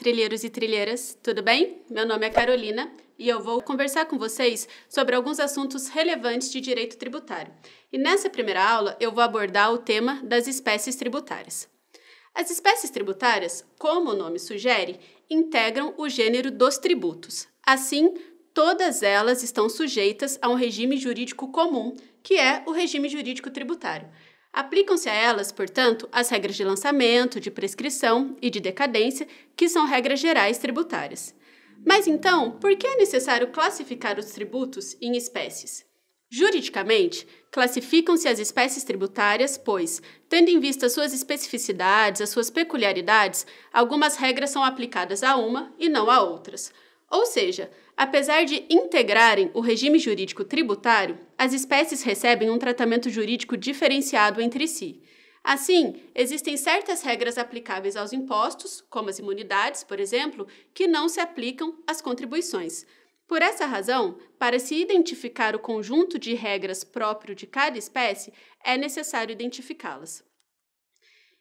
trilheiros e trilheiras, tudo bem? Meu nome é Carolina e eu vou conversar com vocês sobre alguns assuntos relevantes de direito tributário. E nessa primeira aula eu vou abordar o tema das espécies tributárias. As espécies tributárias, como o nome sugere, integram o gênero dos tributos. Assim, todas elas estão sujeitas a um regime jurídico comum, que é o regime jurídico tributário. Aplicam-se a elas, portanto, as regras de lançamento, de prescrição e de decadência, que são regras gerais tributárias. Mas então, por que é necessário classificar os tributos em espécies? Juridicamente, classificam-se as espécies tributárias, pois, tendo em vista suas especificidades, as suas peculiaridades, algumas regras são aplicadas a uma e não a outras. Ou seja, apesar de integrarem o regime jurídico tributário, as espécies recebem um tratamento jurídico diferenciado entre si. Assim, existem certas regras aplicáveis aos impostos, como as imunidades, por exemplo, que não se aplicam às contribuições. Por essa razão, para se identificar o conjunto de regras próprio de cada espécie, é necessário identificá-las.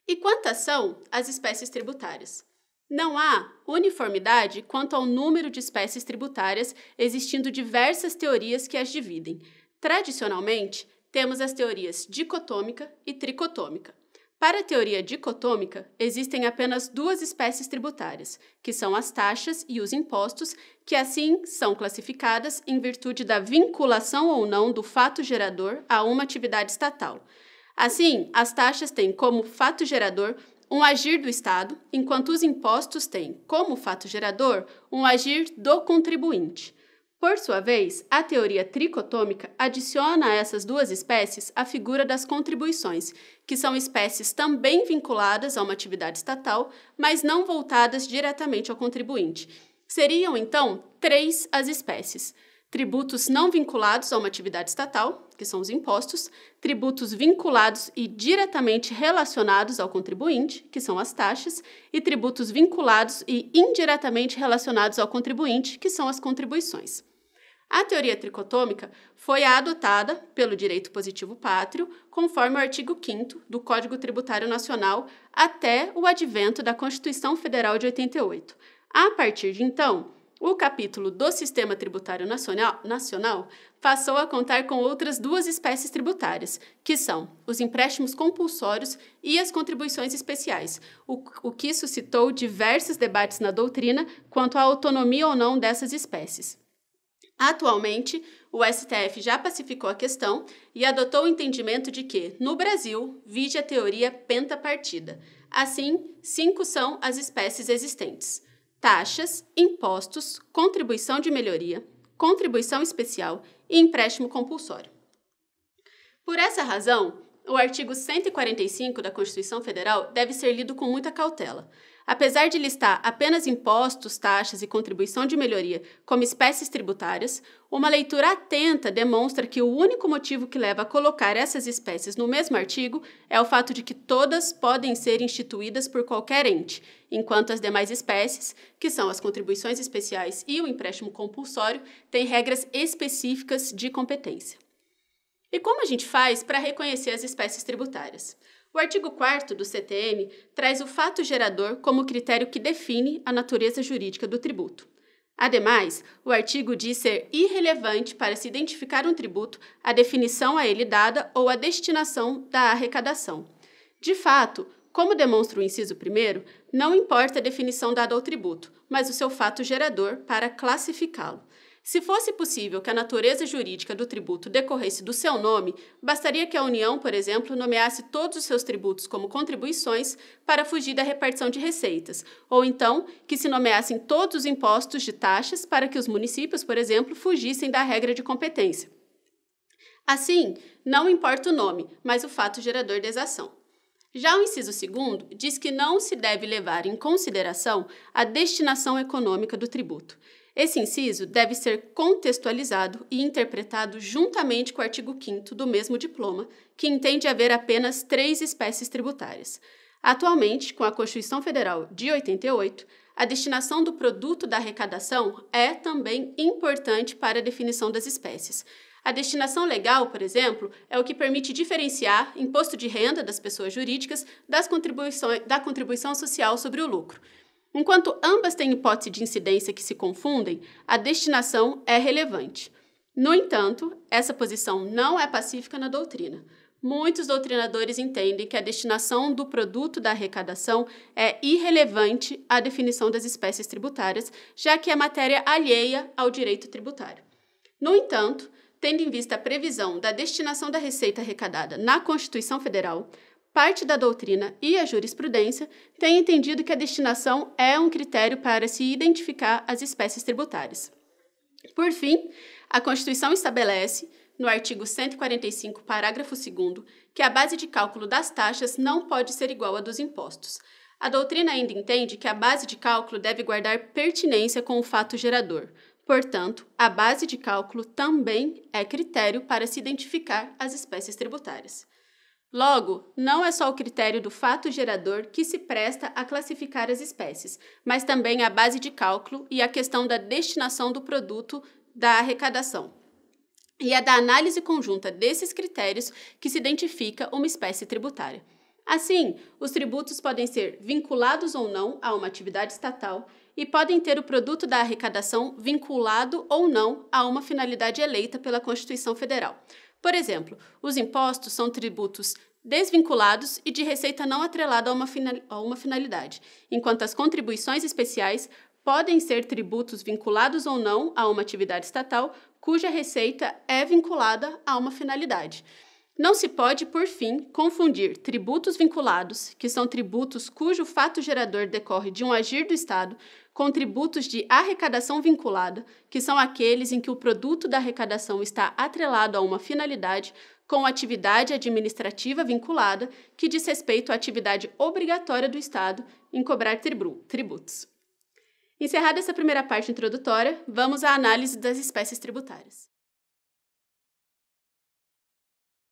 E quantas são as espécies tributárias? Não há uniformidade quanto ao número de espécies tributárias, existindo diversas teorias que as dividem. Tradicionalmente, temos as teorias dicotômica e tricotômica. Para a teoria dicotômica, existem apenas duas espécies tributárias, que são as taxas e os impostos, que assim são classificadas em virtude da vinculação ou não do fato gerador a uma atividade estatal. Assim, as taxas têm como fato gerador um agir do Estado, enquanto os impostos têm, como fato gerador, um agir do contribuinte. Por sua vez, a teoria tricotômica adiciona a essas duas espécies a figura das contribuições, que são espécies também vinculadas a uma atividade estatal, mas não voltadas diretamente ao contribuinte. Seriam, então, três as espécies: tributos não vinculados a uma atividade estatal, que são os impostos, tributos vinculados e diretamente relacionados ao contribuinte, que são as taxas, e tributos vinculados e indiretamente relacionados ao contribuinte, que são as contribuições. A teoria tricotômica foi adotada pelo direito positivo pátrio, conforme o artigo 5º do Código Tributário Nacional, até o advento da Constituição Federal de 88. A partir de então, o capítulo do Sistema Tributário Nacional passou a contar com outras duas espécies tributárias, que são os empréstimos compulsórios e as contribuições especiais, o que suscitou diversos debates na doutrina quanto à autonomia ou não dessas espécies. Atualmente, o STF já pacificou a questão e adotou o entendimento de que, no Brasil, vige a teoria pentapartida. Assim, 5 são as espécies existentes: taxas, impostos, contribuição de melhoria, contribuição especial e empréstimo compulsório. Por essa razão, o artigo 145 da Constituição Federal deve ser lido com muita cautela. Apesar de listar apenas impostos, taxas e contribuição de melhoria como espécies tributárias, uma leitura atenta demonstra que o único motivo que leva a colocar essas espécies no mesmo artigo é o fato de que todas podem ser instituídas por qualquer ente, enquanto as demais espécies, que são as contribuições especiais e o empréstimo compulsório, têm regras específicas de competência. E como a gente faz para reconhecer as espécies tributárias? O artigo 4º do CTN traz o fato gerador como critério que define a natureza jurídica do tributo. Ademais, o artigo diz ser irrelevante para se identificar um tributo a definição a ele dada ou a destinação da arrecadação. De fato, como demonstra o inciso 1º, não importa a definição dada ao tributo, mas o seu fato gerador para classificá-lo. Se fosse possível que a natureza jurídica do tributo decorresse do seu nome, bastaria que a União, por exemplo, nomeasse todos os seus tributos como contribuições para fugir da repartição de receitas, ou então que se nomeassem todos os impostos de taxas para que os municípios, por exemplo, fugissem da regra de competência. Assim, não importa o nome, mas o fato gerador da exação. Já o inciso 2º diz que não se deve levar em consideração a destinação econômica do tributo. Esse inciso deve ser contextualizado e interpretado juntamente com o artigo 5º do mesmo diploma, que entende haver apenas 3 espécies tributárias. Atualmente, com a Constituição Federal de 88, a destinação do produto da arrecadação é também importante para a definição das espécies. A destinação legal, por exemplo, é o que permite diferenciar imposto de renda das pessoas jurídicas da contribuição social sobre o lucro. Enquanto ambas têm hipótese de incidência que se confundem, a destinação é relevante. No entanto, essa posição não é pacífica na doutrina. Muitos doutrinadores entendem que a destinação do produto da arrecadação é irrelevante à definição das espécies tributárias, já que é matéria alheia ao direito tributário. No entanto, tendo em vista a previsão da destinação da receita arrecadada na Constituição Federal, parte da doutrina e a jurisprudência têm entendido que a destinação é um critério para se identificar as espécies tributárias. Por fim, a Constituição estabelece, no artigo 145, parágrafo 2º, que a base de cálculo das taxas não pode ser igual à dos impostos. A doutrina ainda entende que a base de cálculo deve guardar pertinência com o fato gerador. Portanto, a base de cálculo também é critério para se identificar as espécies tributárias. Logo, não é só o critério do fato gerador que se presta a classificar as espécies, mas também a base de cálculo e a questão da destinação do produto da arrecadação. E é da análise conjunta desses critérios que se identifica uma espécie tributária. Assim, os tributos podem ser vinculados ou não a uma atividade estatal e podem ter o produto da arrecadação vinculado ou não a uma finalidade eleita pela Constituição Federal. Por exemplo, os impostos são tributos desvinculados e de receita não atrelada a uma finalidade, enquanto as contribuições especiais podem ser tributos vinculados ou não a uma atividade estatal, cuja receita é vinculada a uma finalidade. Não se pode, por fim, confundir tributos vinculados, que são tributos cujo fato gerador decorre de um agir do Estado, com tributos de arrecadação vinculada, que são aqueles em que o produto da arrecadação está atrelado a uma finalidade, com atividade administrativa vinculada, que diz respeito à atividade obrigatória do Estado em cobrar tributos. Encerrada essa primeira parte introdutória, vamos à análise das espécies tributárias.